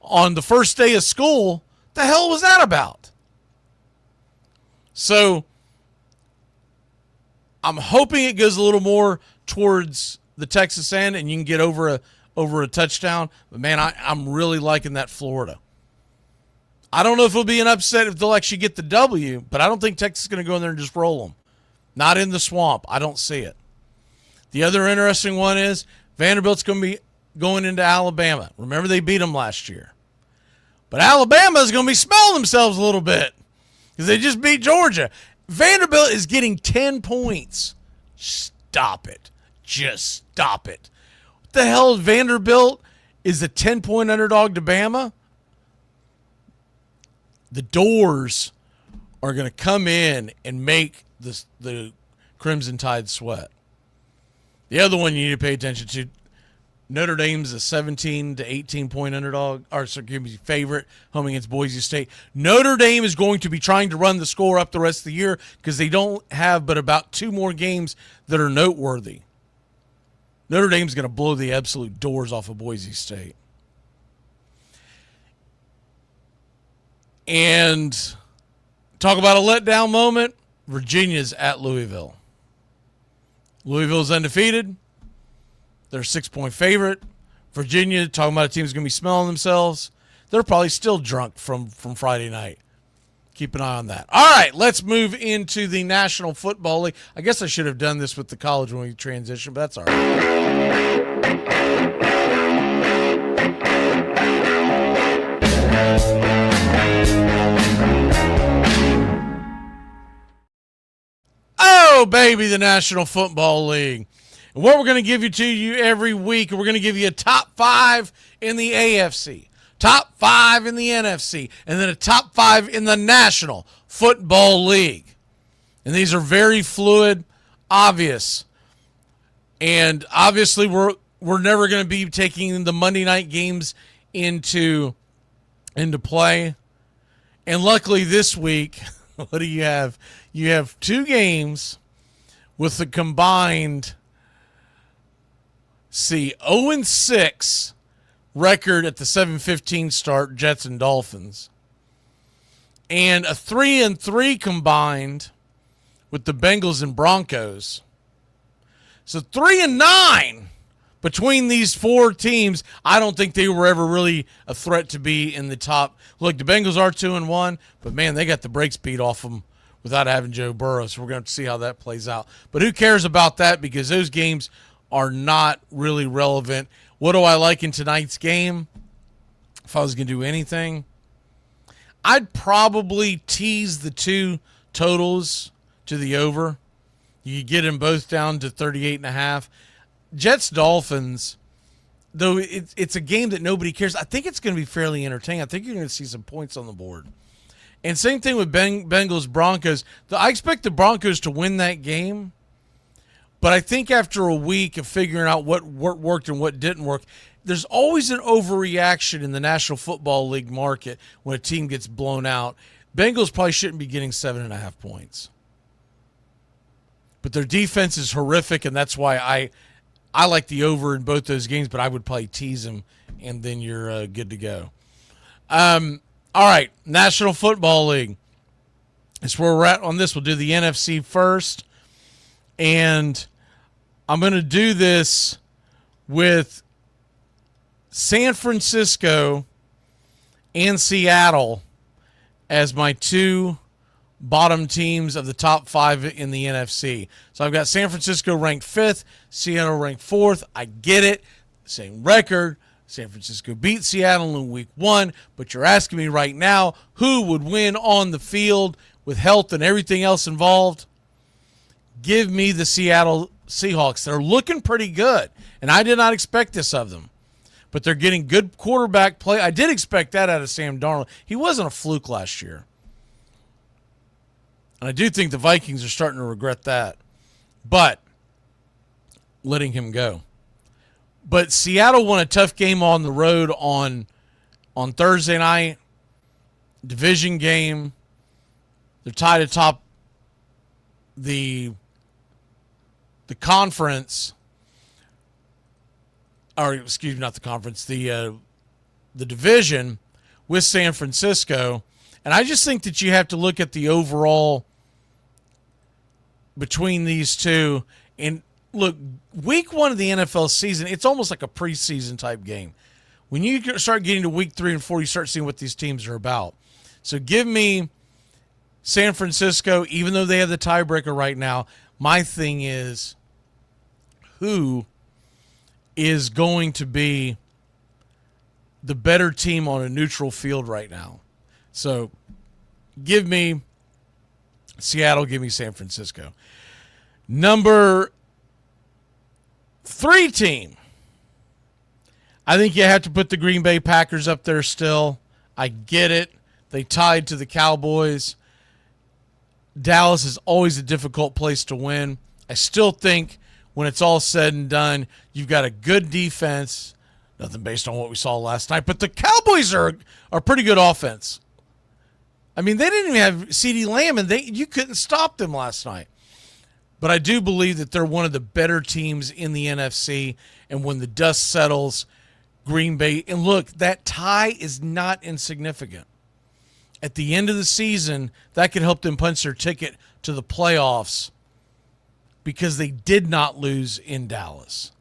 on the first day of school. The hell was that about? So I'm hoping it goes a little more towards the Texas end and you can get over a touchdown. But man, I'm really liking that Florida. I don't know if it'll be an upset if they'll actually get the W, but I don't think Texas is going to go in there and just roll them. Not in the swamp. I don't see it. The other interesting one is Vanderbilt's going to be going into Alabama. Remember, they beat them last year. But Alabama is going to be smelling themselves a little bit because they just beat Georgia. Vanderbilt is getting 10 points. Stop it. Just stop it. What the hell? Vanderbilt is a 10-point underdog to Bama? The doors are going to come in and make the Crimson Tide sweat. The other one you need to pay attention to, Notre Dame's a 17 to 18-point underdog, or favorite, home against Boise State. Notre Dame is going to be trying to run the score up the rest of the year because they don't have but about 2 more games that are noteworthy. Notre Dame's going to blow the absolute doors off of Boise State. And talk about a letdown moment, Virginia's at Louisville. Louisville's undefeated. They're a 6-point favorite. Virginia, talking about a team that's going to be smelling themselves. They're probably still drunk from Friday night. Keep an eye on that. All right, let's move into the National Football League. I guess I should have done this with the college when we transitioned, but that's all right. Oh, baby, the National Football League. And what we're going to give to you every week, we're going to give you a top 5 in the AFC, top 5 in the NFC, and then a top 5 in the National Football League. And these are very fluid, obvious. And obviously we're never going to be taking the Monday night games into play. And luckily this week, what do you have? You have 2 games with the combined 0-6 record at the 7-15 start, Jets and Dolphins. And a 3-3 combined with the Bengals and Broncos. So 3-9 between these 4 teams. I don't think they were ever really a threat to be in the top. Look, the Bengals are 2-1, but man, they got the brakes beat off them without having Joe Burrow. So we're going to see how that plays out. But who cares about that, because those games are not really relevant. What do I like in tonight's game? If I was going to do anything, I'd probably tease the 2 totals to the over. You get them both down to 38.5. Jets-Dolphins, though it's a game that nobody cares, I think it's going to be fairly entertaining. I think you're going to see some points on the board. And same thing with Bengals-Broncos. I expect the Broncos to win that game, but I think after a week of figuring out what worked and what didn't work, there's always an overreaction in the National Football League market when a team gets blown out. Bengals probably shouldn't be getting 7.5 points. But their defense is horrific, and that's why I like the over in both those games, but I would probably tease them, and then you're good to go. All right, National Football League. That's where we're at on this. We'll do the NFC first. And I'm going to do this with San Francisco and Seattle as my 2 bottom teams of the top 5 in the NFC. So I've got San Francisco ranked 5th, Seattle ranked 4th. I get it. Same record. San Francisco beat Seattle in week 1, but you're asking me right now who would win on the field with health and everything else involved. Give me the Seattle Seahawks. They're looking pretty good, and I did not expect this of them. But they're getting good quarterback play. I did expect that out of Sam Darnold. He wasn't a fluke last year. And I do think the Vikings are starting to regret that. But letting him go. But Seattle won a tough game on the road on Thursday night. Division game. They're tied atop the the conference, or excuse me, not the conference, the division with San Francisco. And I just think that you have to look at the overall between these two. And look, week 1 of the NFL season, it's almost like a preseason type game. When you start getting to week 3 and 4, you start seeing what these teams are about. So give me San Francisco, even though they have the tiebreaker right now. My thing is, who is going to be the better team on a neutral field right now? So give me Seattle, give me San Francisco. Number 3 team, I think you have to put the Green Bay Packers up there still. I get it. They tied to the Cowboys. Dallas is always a difficult place to win. I still think when it's all said and done, you've got a good defense. Nothing based on what we saw last night, but the Cowboys are pretty good offense. I mean, they didn't even have CeeDee Lamb, and you couldn't stop them last night. But I do believe that they're one of the better teams in the NFC, and when the dust settles, Green Bay, and look, that tie is not insignificant. At the end of the season, that could help them punch their ticket to the playoffs because they did not lose in Dallas.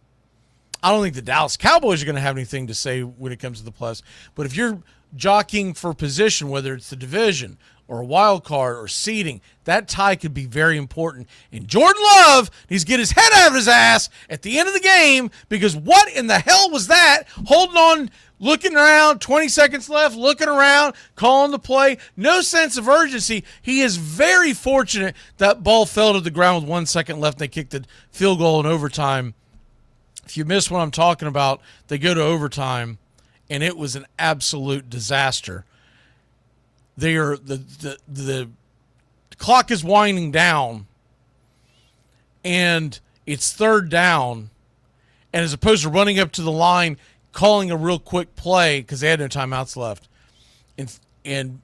I don't think the Dallas Cowboys are going to have anything to say when it comes to the playoffs. But if you're jockeying for position, whether it's the division or a wild card or seeding, that tie could be very important. And Jordan Love needs to get his head out of his ass at the end of the game, because what in the hell was that? Holding on, looking around, 20 seconds left, looking around, calling the play. No sense of urgency. He is very fortunate that ball fell to the ground with 1 second left. They kicked the field goal in overtime. If you miss what I'm talking about, they go to overtime, and it was an absolute disaster. They are the clock is winding down, and it's 3rd down, and as opposed to running up to the line, calling a real quick play because they had no timeouts left, and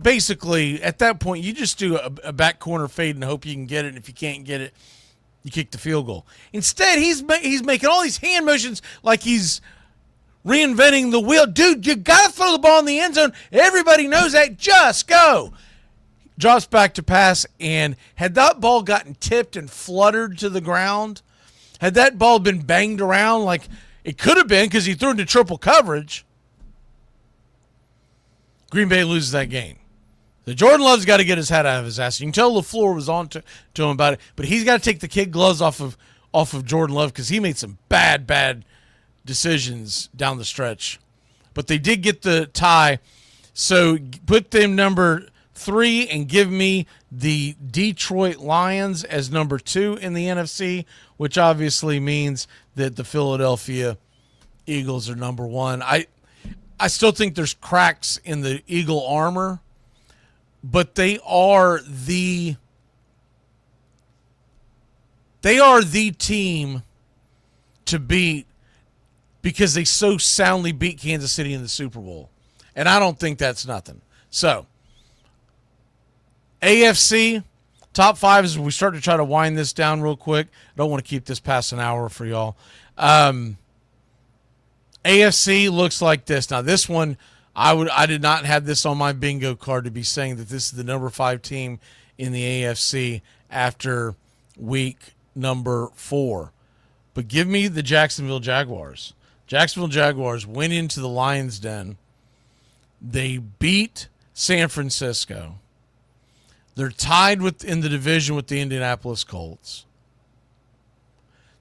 basically at that point you just do a back corner fade and hope you can get it. And if you can't get it, you kick the field goal. Instead, he's making all these hand motions like he's reinventing the wheel. Dude, you got to throw the ball in the end zone. Everybody knows that. Just go. Drops back to pass, and had that ball gotten tipped and fluttered to the ground, had that ball been banged around like it could have been because he threw into triple coverage, Green Bay loses that game. The Jordan Love's got to get his head out of his ass. You can tell LaFleur was on to him about it, but he's got to take the kid gloves off of Jordan Love because he made some bad decisions down the stretch. But they did get the tie, so put them number 3 and give me the Detroit Lions as number 2 in the NFC, which obviously means that the Philadelphia Eagles are number 1. I still think there's cracks in the Eagle armor, but they are the team to beat because they so soundly beat Kansas City in the Super Bowl. And I don't think that's nothing. So, AFC, top 5 as we start to try to wind this down real quick. I don't want to keep this past an hour for y'all. AFC looks like this. Now, this one, I did not have this on my bingo card to be saying that this is the number 5 team in the AFC after week number 4. But give me the Jacksonville Jaguars. Jacksonville Jaguars went into the Lions' Den. They beat San Francisco. They're tied in the division with the Indianapolis Colts.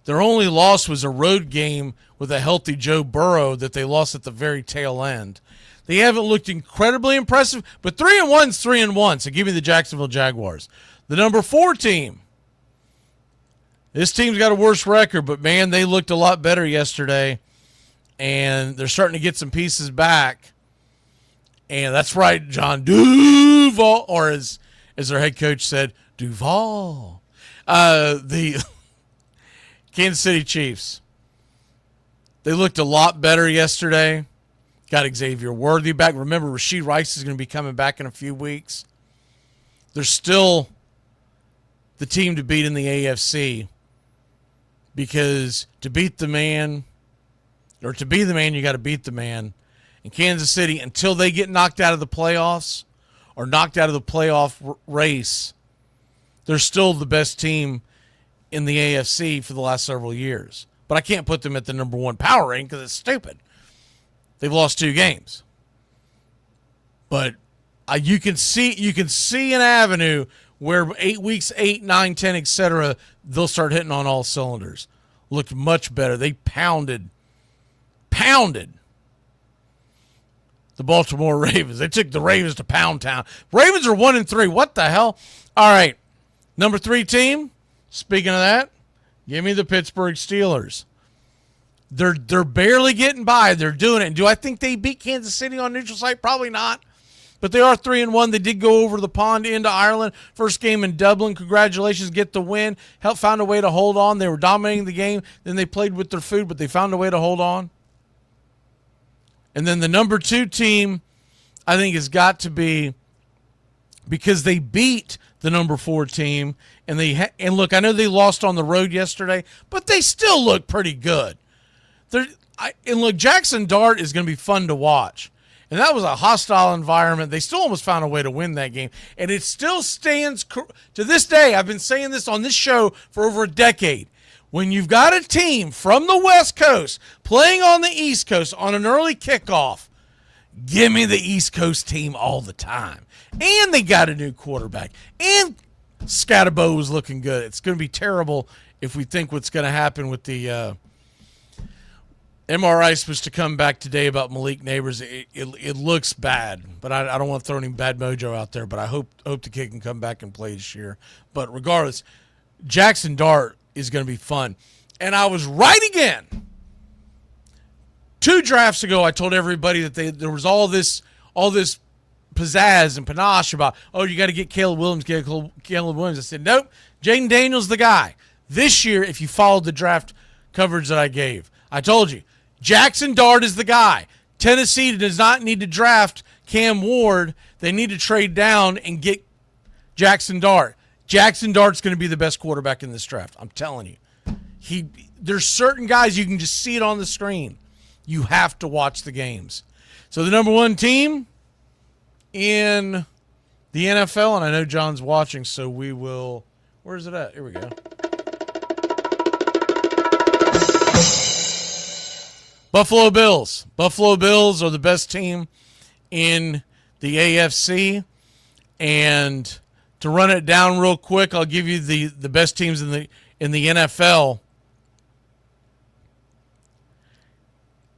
Their only loss was a road game with a healthy Joe Burrow that they lost at the very tail end. They haven't looked incredibly impressive, but 3-1's 3-1, so give me the Jacksonville Jaguars. The number 4 team. This team's got a worse record, but, man, they looked a lot better yesterday, and they're starting to get some pieces back. And that's right, John Duval, or as their head coach said, Duval. The Kansas City Chiefs. They looked a lot better yesterday. Got Xavier Worthy back. Remember, Rashee Rice is going to be coming back in a few weeks. They're still the team to beat in the AFC. because to beat the man, or to be the man, you got to beat the man. In Kansas City, until they get knocked out of the playoffs or knocked out of the playoff race, they're still the best team in the AFC for the last several years. But I can't put them at the number one power ranking because it's stupid. They've lost 2 games. But you can see an avenue where 8 weeks, 8, 9, 10, etc., they'll start hitting on all cylinders. Looked much better. They pounded the Baltimore Ravens. They took the Ravens to Pound Town. Ravens are 1-3. What the hell? All right. Number 3 team. Speaking of that, give me the Pittsburgh Steelers. They're barely getting by. They're doing it. And do I think they beat Kansas City on neutral site? Probably not. But they are 3-1. They did go over the pond into Ireland. First game in Dublin. Congratulations. Get the win. Found a way to hold on. They were dominating the game. Then they played with their food, but they found a way to hold on. And then the number 2 team, I think, has got to be, because they beat the number 4 team. And look, I know they lost on the road yesterday, but they still look pretty good. And look, Jackson Dart is going to be fun to watch. And that was a hostile environment. They still almost found a way to win that game. And it still stands to this day. I've been saying this on this show for over a decade. When you've got a team from the West Coast playing on the East Coast on an early kickoff, give me the East Coast team all the time. And they got a new quarterback. And Scatterbo was looking good. It's going to be terrible if we think what's going to happen with the MRI supposed to come back today about Malik Neighbors. It looks bad, but I don't want to throw any bad mojo out there, but I hope the kid can come back and play this year. But regardless, Jackson Dart is going to be fun. And I was right again. 2 drafts ago, I told everybody that there was all this pizzazz and panache about, you got to get Caleb Williams, I said, nope, Jaden Daniels the guy. This year, if you followed the draft coverage that I gave, I told you, Jackson Dart is the guy. Tennessee does not need to draft Cam Ward. They need to trade down and get Jackson Dart. Jackson Dart's going to be the best quarterback in this draft. I'm telling you. There's certain guys you can just see it on the screen. You have to watch the games. So the number 1 team in the NFL, and I know John's watching, so we will. Where is it at? Here we go. Buffalo Bills. Buffalo Bills are the best team in the AFC. And to run it down real quick, I'll give you the best teams in the NFL.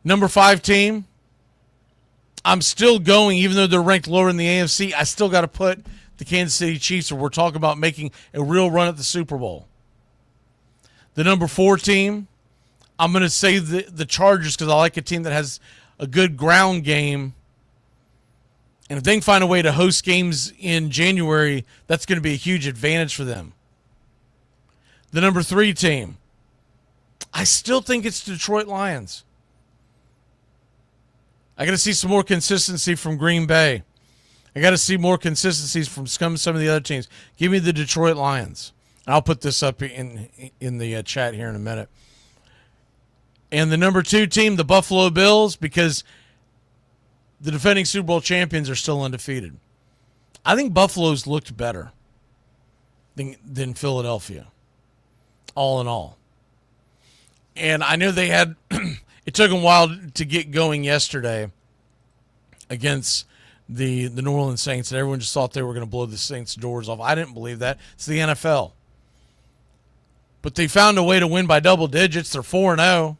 Number 5 team. I'm still going, even though they're ranked lower in the AFC, I still got to put the Kansas City Chiefs, or we're talking about making a real run at the Super Bowl. The number 4 team, I'm going to say the Chargers, because I like a team that has a good ground game. And if they can find a way to host games in January, that's going to be a huge advantage for them. The number 3 team, I still think it's the Detroit Lions. I got to see some more consistency from Green Bay. I got to see more consistencies from some of the other teams. Give me the Detroit Lions. I'll put this up in the chat here in a minute. And the number 2 team, the Buffalo Bills, because the defending Super Bowl champions are still undefeated. I think Buffalo's looked better than Philadelphia, all in all. And I know they had it took them a while to get going yesterday against the New Orleans Saints, and everyone just thought they were going to blow the Saints' doors off. I didn't believe that. It's the NFL. But they found a way to win by double digits. They're 4-0.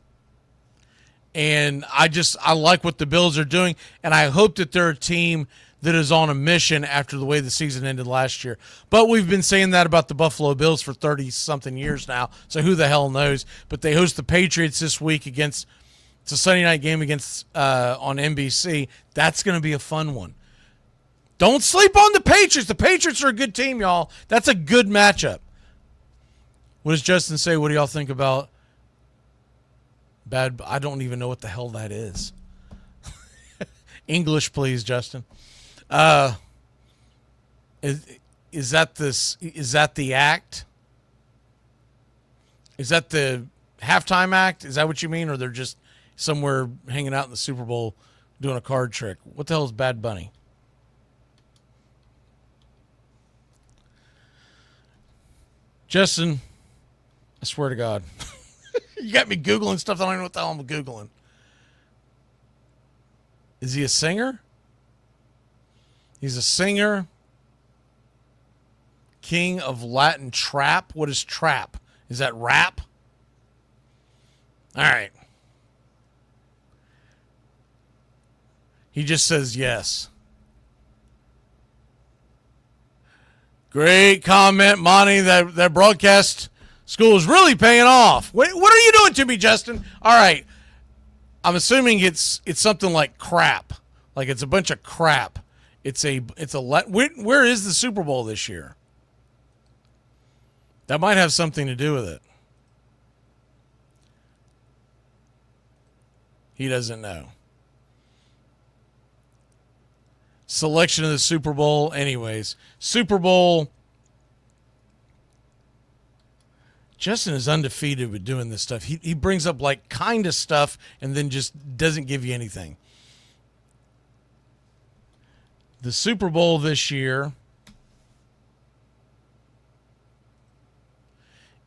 And I like what the Bills are doing, and I hope that they're a team that is on a mission after the way the season ended last year. But we've been saying that about the Buffalo Bills for 30-something years now, so who the hell knows? But they host the Patriots this week it's a Sunday night game against on NBC. That's going to be a fun one. Don't sleep on the Patriots. The Patriots are a good team, y'all. That's a good matchup. What does Justin say? What do y'all think about bad? I don't even know what the hell that is. English, please, Justin. Is that the act? Is that the halftime act? Is that what you mean? Or they're just somewhere hanging out in the Super Bowl doing a card trick? What the hell is Bad Bunny? Justin, I swear to God. You got me Googling stuff that I don't know what the hell I'm Googling. Is he a singer? He's a singer. King of Latin trap. What is trap? Is that rap? All right. He just says yes. Great comment, Monty. That broadcast school is really paying off. What are you doing to me, Justin? All right. I'm assuming it's something like crap. Like it's a bunch of crap. Where is the Super Bowl this year? That might have something to do with it. He doesn't know. Selection of the Super Bowl. Anyways, Super Bowl. Justin is undefeated with doing this stuff. He brings up like kind of stuff and then just doesn't give you anything. The Super Bowl this year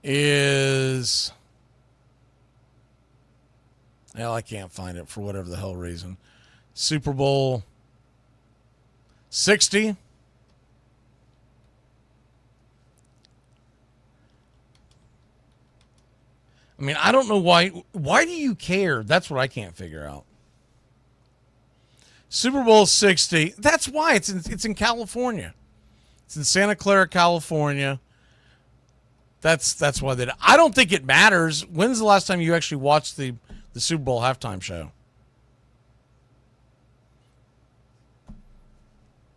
is... Well, I can't find it for whatever the hell reason. Super Bowl 60. I mean, I don't know why. Why do you care? That's what I can't figure out. Super Bowl 60. That's why it's in California. It's in Santa Clara, California. That's why they. I don't think it matters. When's the last time you actually watched the Super Bowl halftime show?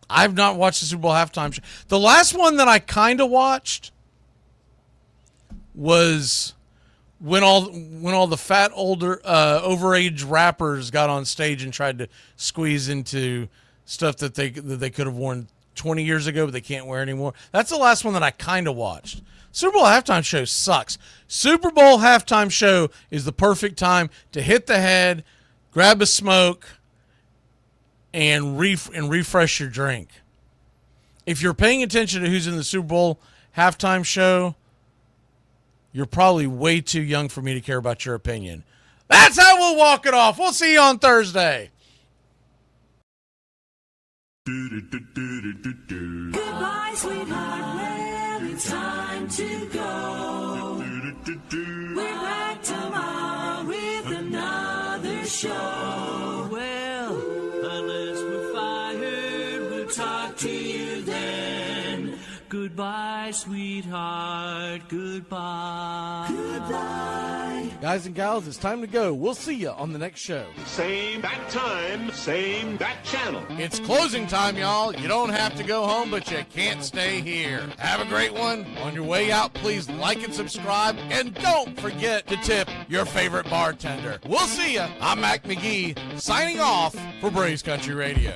I've not watched the Super Bowl halftime show. The last one that I kind of watched was when all the fat older overage rappers got on stage and tried to squeeze into stuff that they could have worn 20 years ago but they can't wear anymore. That's the last one that I kind of watched. Super Bowl halftime show sucks. Super Bowl halftime show is the perfect time to hit the head, grab a smoke, and refresh your drink. If you're paying attention to who's in the Super Bowl halftime show, you're probably way too young for me to care about your opinion. That's how we'll walk it off. We'll see you on Thursday. Goodbye, sweetheart. Well, it's time to go. We're back tomorrow with another show. Well, unless we're fired, we'll talk to you then. Goodbye, sweetheart. Goodbye. Goodbye. Guys and gals, it's time to go. We'll see you on the next show. Same bat time, same bat channel. It's closing time, y'all. You don't have to go home, but you can't stay here. Have a great one. On your way out, please like and subscribe. And don't forget to tip your favorite bartender. We'll see you. I'm Mac Magee, signing off for Braves Country Radio.